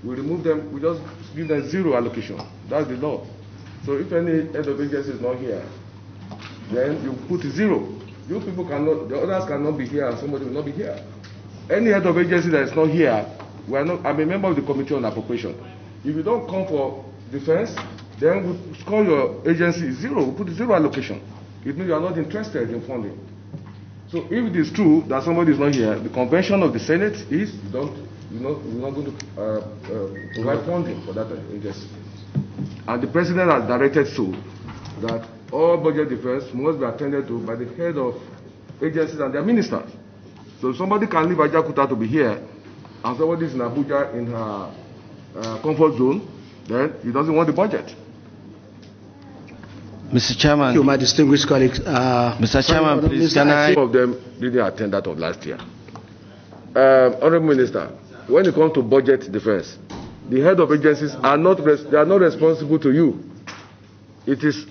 we remove them, we just give them zero allocation. That's the law. So if any head of agency is not here, then you put zero. You people cannot, the others cannot be here and somebody will not be here. Any head of agency that is not here, I'm a member of the Committee on Appropriation. If you don't come for defense, then we score your agency zero, we put zero allocation. It means you are not interested in funding. So if it is true that somebody is not here, the convention of the Senate is you're not going to provide funding for that agency. And the president has directed so that all budget defense must be attended to by the head of agencies and their ministers. So somebody can leave Ajakuta to be here, and somebody is in Abuja in her comfort zone, then he doesn't want the budget. Mr. Chairman. Thank you, my distinguished colleagues. Mr. Chairman, please, can I? Some of them didn't attend that of last year. Honorable Minister, when it comes to budget defense, the head of agencies are not responsible to you. It is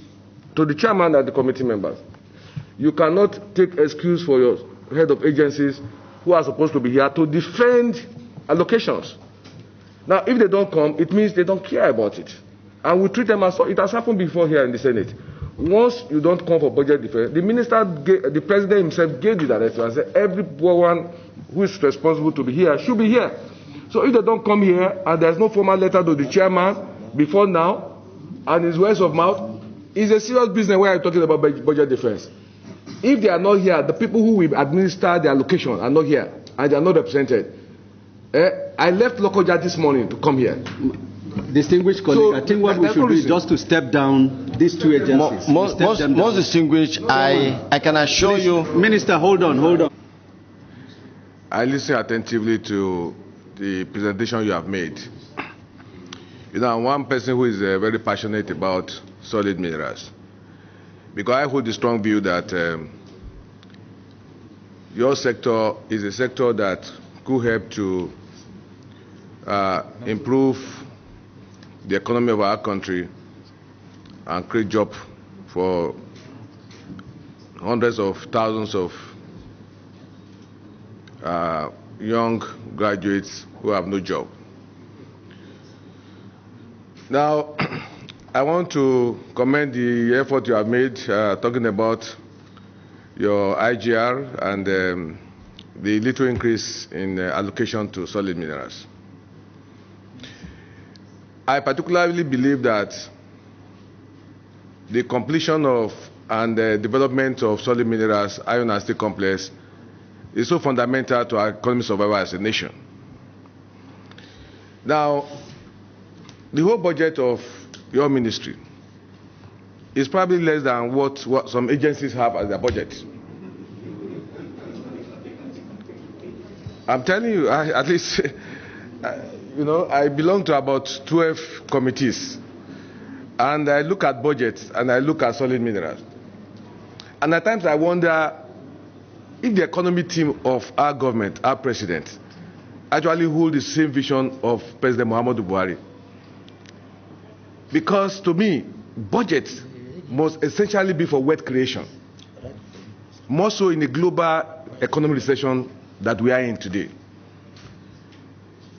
to the chairman and the committee members. You cannot take excuse for your head of agencies who are supposed to be here to defend allocations. Now, if they don't come, it means they don't care about it. And we treat them as so. It has happened before here in the Senate. Once you don't come for budget defense, the president himself gave the direction and said everyone who is responsible to be here should be here. So if they don't come here and there's no formal letter to the chairman before now, and his words of mouth, it's a serious business where I'm talking about budget defense. If they are not here, the people who will administer the allocation are not here, and they are not represented. I left Lokoja this morning to come here. Distinguished colleague, so, I think what we should do is just to step down these two agencies. Most distinguished, I can assure you. Minister, hold on. I listen attentively to the presentation you have made. You know, I'm one person who is very passionate about solid minerals, because I hold the strong view that your sector is a sector that could help to improve the economy of our country and create jobs for hundreds of thousands of young graduates who have no job. Now, I want to commend the effort you have made talking about your IGR and the little increase in allocation to solid minerals. I particularly believe that the completion of and the development of solid minerals, iron and steel complex, is so fundamental to our economic survival as a nation. Now, the whole budget of your ministry is probably less than what some agencies have as their budget. I'm telling you, at least, you know, I belong to about 12 committees, and I look at budgets and I look at solid minerals. And at times I wonder if the economy team of our government, our president, actually hold the same vision of President Muhammadu Buhari. Because to me, budgets must essentially be for wealth creation, more so in the global economic recession that we are in today.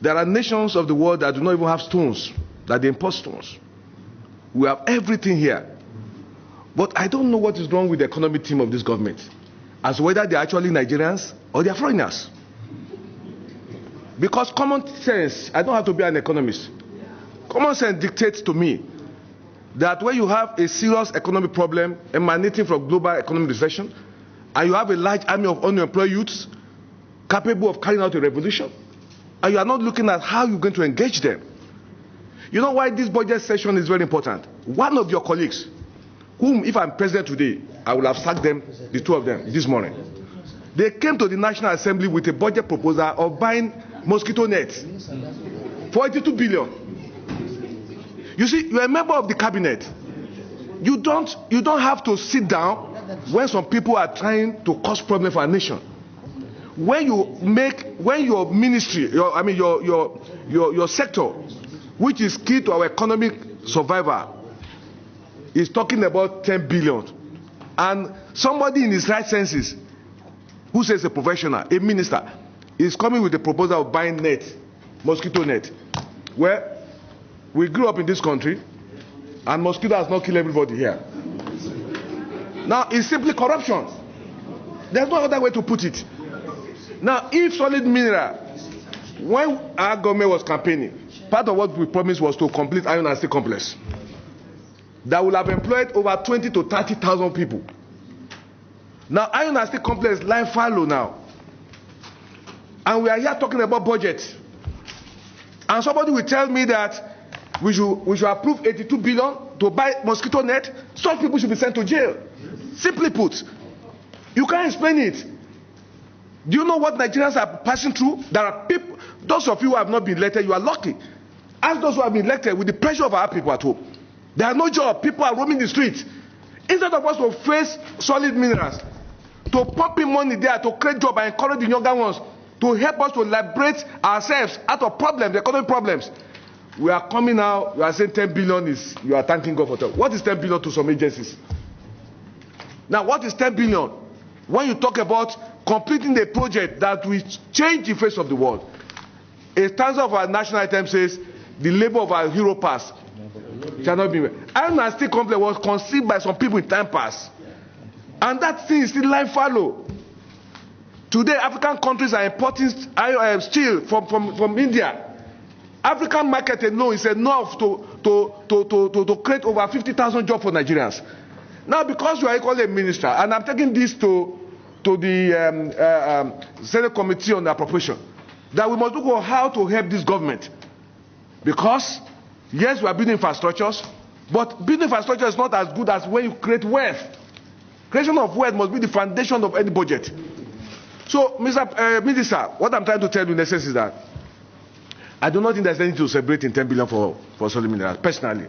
There are nations of the world that do not even have stones, that they import stones. We have everything here. But I don't know what is wrong with the economic team of this government, as to whether they're actually Nigerians or they're foreigners. Because common sense, I don't have to be an economist, common sense dictates to me that when you have a serious economic problem emanating from global economic recession, and you have a large army of unemployed youths capable of carrying out a revolution, and you are not looking at how you're going to engage them. You know why this budget session is very important? One of your colleagues, whom if I'm president today, I will have sacked them, the two of them, this morning. They came to the National Assembly with a budget proposal of buying mosquito nets for 82 billion. You see, you're a member of the cabinet. You don't have to sit down when some people are trying to cause problems for our nation. When your ministry, your sector, which is key to our economic survival, is talking about 10 billion, and somebody in his right senses, who says a professional, a minister, is coming with a proposal of buying net mosquito net. Well, we grew up in this country, and mosquito has not killed everybody here. Now, it's simply corruption. There's no other way to put it. Now, if Solid Mineral, when our government was campaigning, part of what we promised was to complete Iron and Steel Complex. That will have employed over 20 to 30,000 people. Now, Iron and Steel Complex line fallow now. And we are here talking about budget. And somebody will tell me that we should approve 82 billion to buy mosquito net. Such people should be sent to jail. Simply put, you can't explain it. Do you know what Nigerians are passing through? There are people, those of you who have not been elected, you are lucky. Ask those who have been elected with the pressure of our people at home. There are no job. People are roaming the streets. Instead of us to face Solid Minerals, to pump in money there to create jobs and encourage the younger ones, to help us to liberate ourselves out of problems, economic problems. We are coming now, you are saying 10 billion is, you are thanking God for that. What is 10 billion to some agencies? Now, what is 10 billion? When you talk about completing a project that will change the face of the world, a stanza of our national item says, the labor of our hero past shall not be. Iron and Steel Complex was conceived by some people in time past. And that thing is still line fallow. Today, African countries are importing steel from India. African market alone is enough to create over 50,000 jobs for Nigerians. Now, because you are equally a minister, and I'm taking this to the Senate Committee on the Appropriation, that we must look at how to help this government. Because, yes, we are building infrastructures, but building infrastructure is not as good as when you create wealth. Creation of wealth must be the foundation of any budget. So, Mr. Minister, what I'm trying to tell you in essence is that I do not think there's anything to celebrate in 10 billion for Solid Minerals, personally.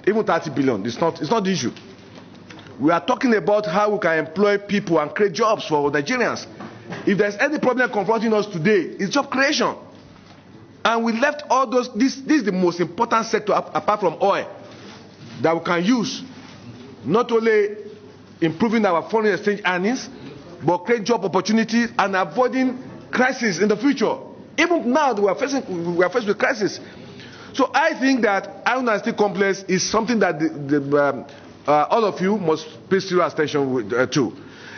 Even 30 billion, it's not the issue. We are talking about how we can employ people and create jobs for Nigerians. If there's any problem confronting us today, it's job creation. And we left all those, this is the most important sector apart from oil that we can use, not only improving our foreign exchange earnings, but create job opportunities and avoiding crisis in the future. Even now, we are faced with crisis. So I think that Iron and Steel Complex is something that all of you must pay serious attention to.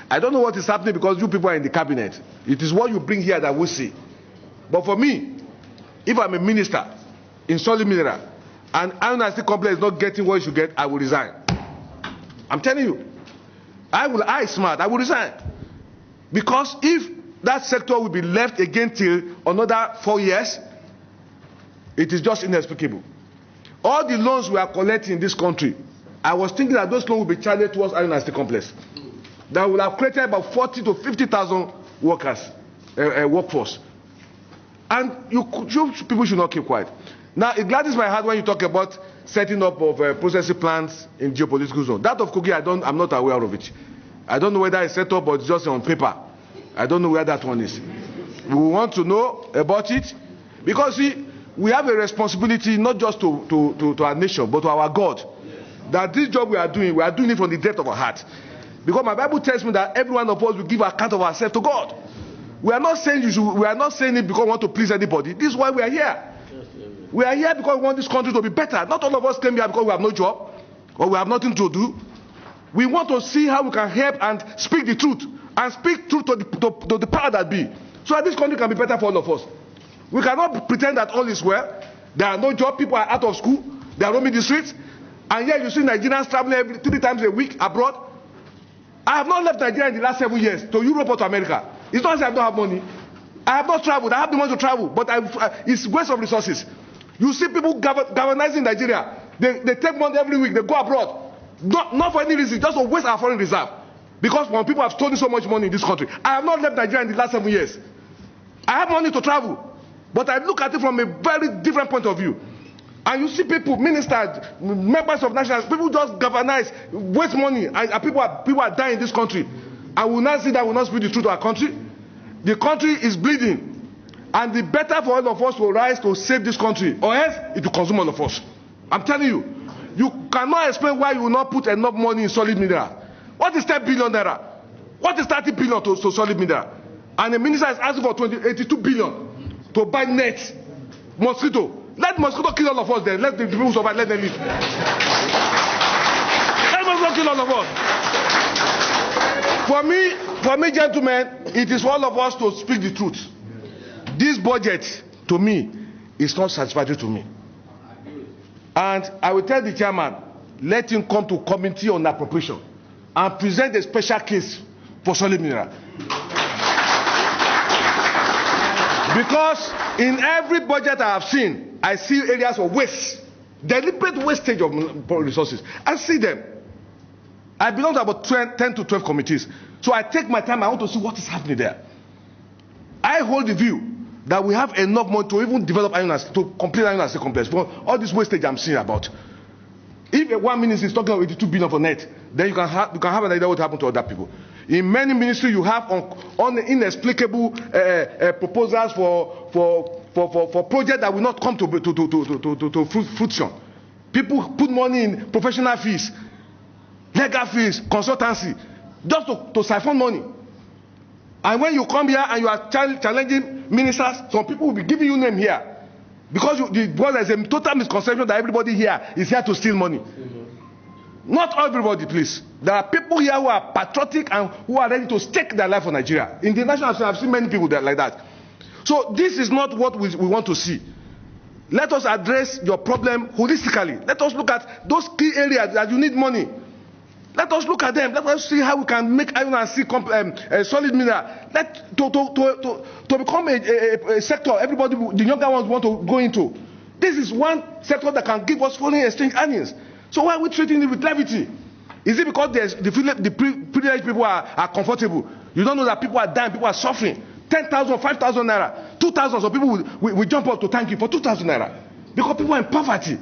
I don't know what is happening because you people are in the cabinet. It is what you bring here that we see. But for me, if I'm a minister in Solid Mineral and Iron and Steel Complex is not getting what it should get, I will resign. I'm telling you. I will resign. Because if that sector will be left again till another 4 years, it is just inexplicable. All the loans we are collecting in this country, I was thinking that those loans will be charged towards Iron and Steel Complex. That will have created about 40 to 50,000 workers, workforce. And you people should not keep quiet. Now, it gladdens my heart when you talk about setting up of processing plants in geopolitical zone. That of Kogi, I'm not aware of it. I don't know whether it's set up or it's just on paper. I don't know where that one is. We want to know about it because see, we have a responsibility not just to our nation, but to our God. That this job we are doing it from the depth of our heart. Because my Bible tells me that every one of us will give account of ourselves to God. We are not saying we are not saying it because we want to please anybody. This is why we are here. We are here because we want this country to be better. Not all of us came here because we have no job or we have nothing to do. We want to see how we can help and speak the truth. And speak truth to the power that be. So that this country can be better for all of us. We cannot pretend that all is well. There are no jobs. People are out of school. They are roaming the streets. And yet you see Nigerians traveling 3 times a week abroad. I have not left Nigeria in the last 7 years to Europe or to America. It's not that I don't have money. I have not traveled. I have the money to travel. But it's waste of resources. You see people galvanizing Nigeria. They take money every week. They go abroad. Not for any reason. Just to waste our foreign reserve. Because when people have stolen so much money in this country, I have not left Nigeria in the last 7 years. I have money to travel, but I look at it from a very different point of view. And you see people, ministers, members of national, people just galvanize, waste money, and people are dying in this country. And we will not see that, we will not speak the truth to our country. The country is bleeding, and the better for all of us to rise to save this country, or else it will consume all of us. I'm telling you, you cannot explain why you will not put enough money in Solid Mineral. What is 10 billion naira? What is 30 billion to Solid Mineral? And the minister is asking for 82 billion to buy net. Mosquito. Let mosquito kill all of us then. Let the people survive, let them live. Let mosquito kill all of us. For me, gentlemen, it is for all of us to speak the truth. This budget, to me, is not satisfactory to me. And I will tell the chairman, let him come to committee on appropriation and present a special case for solid mineral. Because in every budget I have seen, I see areas of waste, deliberate wastage of resources. I see them. I belong to about 10 to 12 committees. So I take my time, I want to see what is happening there. I hold the view that we have enough money to even develop to complete Iron and Steel complex. For all this wastage I'm seeing about. If one ministry is talking about 82 billion for net, then you can have an idea what happened to other people. In many ministries, you have inexplicable proposals for projects that will not come to fruition. People put money in professional fees, legal fees, consultancy, just to siphon money. And when you come here and you are challenging ministers, some people will be giving you name here. Because there's a total misconception that everybody here is here to steal money. Not everybody, please. There are people here who are patriotic and who are ready to stake their life for Nigeria. In the national assembly, I've seen many people like that. So this is not what we want to see. Let us address your problem holistically. Let us look at those key areas that you need money. Let us look at them. Let us see how we can make Iron and Steel solid mineral. To become a sector everybody, the younger ones, want to go into. This is one sector that can give us foreign exchange earnings. So why are we treating it with levity? Is it because the privileged people are comfortable? You don't know that people are dying, people are suffering. 10,000, 5,000 naira, 2,000. So people will jump up to thank you for 2,000 naira. Because people are in poverty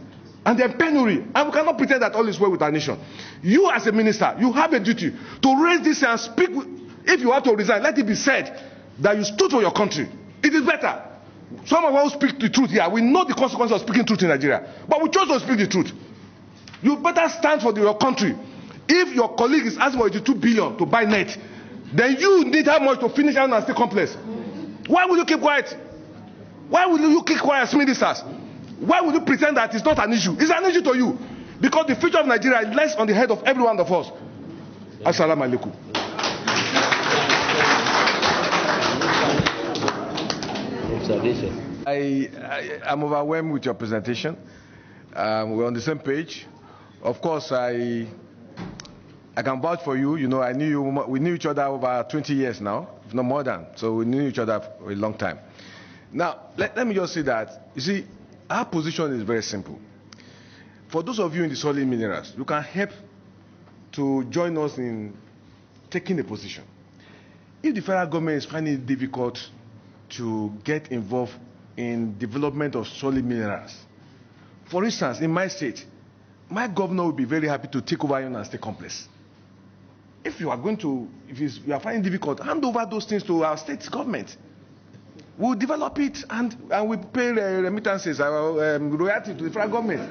and they're in penury. And we cannot pretend that all is well with our nation. You as a minister, you have a duty to raise this and speak. If you have to resign, let it be said that you stood for your country. It is better. Some of us speak the truth here. We know the consequences of speaking truth in Nigeria. But we chose to speak the truth. You better stand for your country. If your colleague is asking for 82 billion to buy net, then you need how much to finish Iron and Steel complex? Why will you keep quiet? Why will you keep quiet as ministers? Why will you pretend that it's not an issue? It's an issue to you. Because the future of Nigeria lies on the head of every one of us. Assalamu alaikum. I'm overwhelmed with your presentation. We're on the same page. Of course, I can vouch for you. You know, we knew each other over 20 years now, if not more than. So we knew each other for a long time. Now, let me just say that, you see, our position is very simple. For those of you in the solid minerals, you can help to join us in taking a position. If the federal government is finding it difficult to get involved in development of solid minerals, for instance, in my state, my governor will be very happy to take over Iron and Steel complex. If you are you are finding it difficult, hand over those things to our state government. We'll develop it and we pay remittances, royalty to the federal government.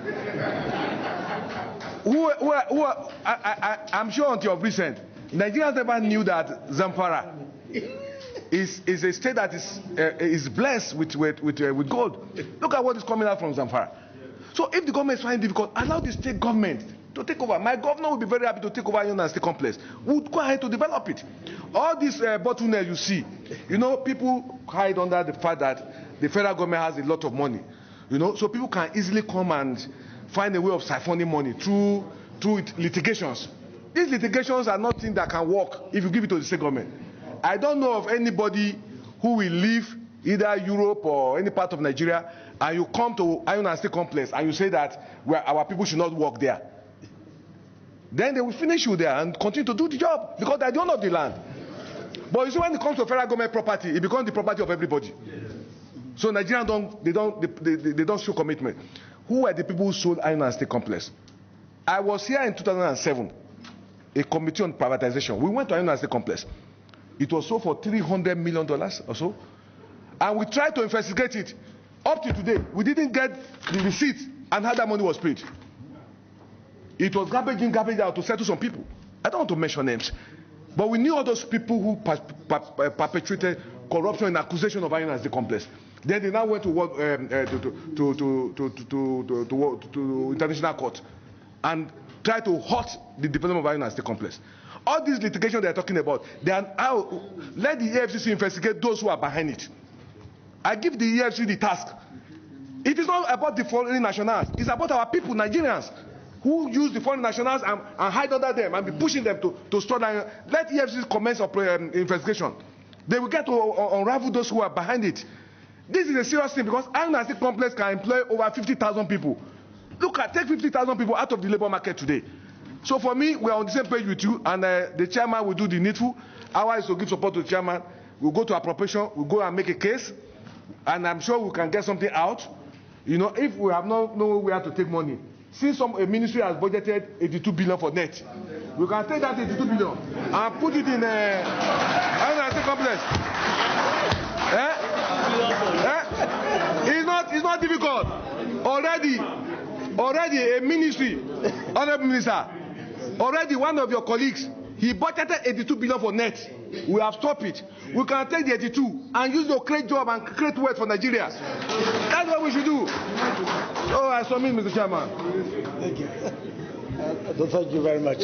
I'm sure until recent, Nigerians never knew that Zamfara is a state that is blessed with gold. Look at what is coming out from Zamfara. So if the government is finding it difficult, allow the state government to take over. My governor will be very happy to take over Iron and Steel complex. We'll go ahead to develop it. All these bottlenecks you see, you know, people hide under the fact that the federal government has a lot of money. You know, so people can easily come and find a way of siphoning money through litigations. These litigations are nothing that can work if you give it to the state government. I don't know of anybody who will leave either Europe or any part of Nigeria and you come to Iron and Steel complex and you say that our people should not work there. Then they will finish you there and continue to do the job because they don't know the land. But you see, when it comes to federal government property, it becomes the property of everybody. So Nigerians don't show commitment. Who were the people who sold Iron and Steel complex? I was here in 2007, a committee on privatization. We went to Iron and Steel complex. It was sold for $300 million or so. And we tried to investigate it. Up to today, we didn't get the receipt and how that money was paid. It was garbage in, garbage out to settle some people. I don't want to mention names. But we knew all those people who perpetrated corruption and accusation of Iron and Steel complex. Then they now went to international court and tried to halt the development of Arewa State Complex. All this litigation they are talking about, let the EFCC investigate those who are behind it. I give the EFCC the task. It is not about the foreign nationals. It's about our people, Nigerians, who use the foreign nationals and hide under them and be pushing them to store down. Let EFCC commence investigation. They will get to unravel those who are behind it. This is a serious thing because Arewa State Complex can employ over 50,000 people. Look at, take 50,000 people out of the labor market today. So for me, we are on the same page with you, and the chairman will do the needful. Our is to give support to the chairman. We'll go to appropriation, we'll go and make a case, and I'm sure we can get something out. You know, if we have nowhere to take money, since a ministry has budgeted 82 billion for net, we can take that 82 billion and put it in Arewa State Complex. It's not difficult. Already a ministry, honorable minister, already one of your colleagues, he budgeted 82 billion for net. We have stopped it. We can take the 82 and use to create job and create wealth for Nigeria. That's what we should do. Oh, I submit, Mr. Chairman. Thank you. Thank you very much.